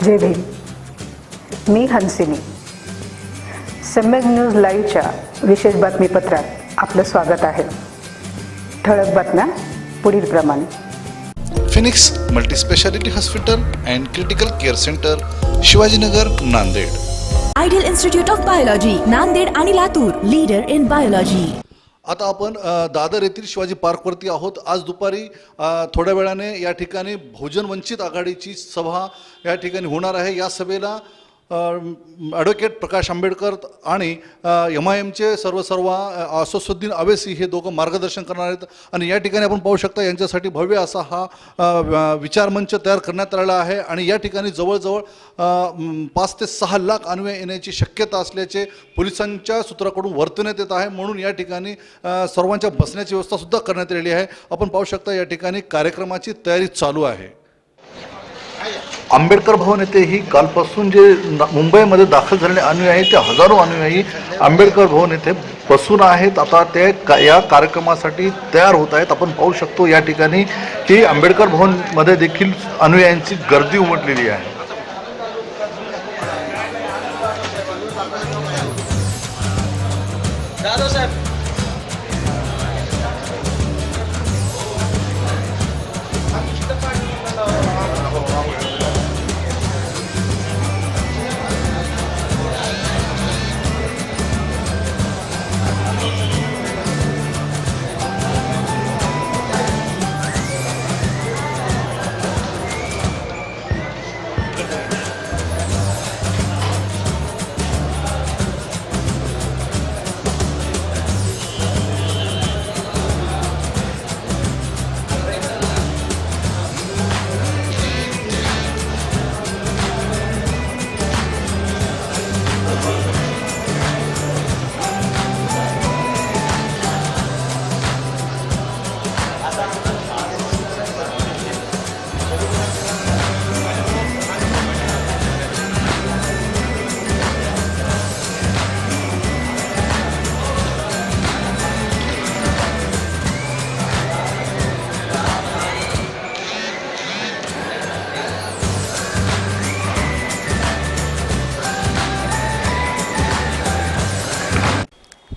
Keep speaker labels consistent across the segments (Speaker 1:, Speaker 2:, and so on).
Speaker 1: जय भीम. मी हंसिनी. सम्यक न्यूज लाईव्हच्या विशेष बातमीपत्रात आपलं स्वागत आहे. ठळक बातम्या पुढील प्रमाणे.
Speaker 2: Phoenix multispeciality hospital and critical care centre, Shivajinagar, Nanded.
Speaker 3: Ideal institute of biology, Nanded आणि लातूर, लीडर इन बायोलॉजी.
Speaker 2: आता आपण दादर येथील शिवाजी पार्कवरती आहोत. आज दुपारी थोड्या वेळाने या ठिकाणी बहुजन वंचित आघाडीची सभा या ठिकाणी होणार आहे. या सभेला ॲडव्होकेट प्रकाश आंबेडकर आणि MIMचे सर्व असदुद्दीन अवैसी हे दोघं मार्गदर्शन करणार आहेत. आणि या ठिकाणी आपण पाहू शकता यांच्यासाठी भव्य असा हा विचारमंच तयार करण्यात आलेला आहे. आणि या ठिकाणी जवळजवळ 5 ते 6 लाख अन्वय येण्याची शक्यता असल्याचे पोलिसांच्या सूत्राकडून वर्तवण्यात येत आहे. म्हणून या ठिकाणी सर्वांच्या बसण्याची व्यवस्थासुद्धा करण्यात आलेली आहे. आपण पाहू शकता या ठिकाणी कार्यक्रमाची तयारी चालू आहे. आंबेडकर भवन येथे ही कालपासून जे मुंबईमध्ये दाखल झालेले अनुयायी ते हजारो अनुयायी आंबेडकर भवन येथे बसून आहेत. आता ते या कार्यक्रमासाठी तयार होत आहेत. आपण पाहू शकतो या ठिकाणी की आंबेडकर भवनमध्ये देखील अनुयायांची गर्दी उमटलेली आहे.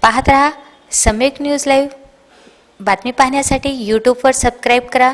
Speaker 4: पाहत रहा सम्यक न्यूज लाईव्ह. बातमी पाहण्यासाठी यूट्यूबवर सबस्क्राईब करा.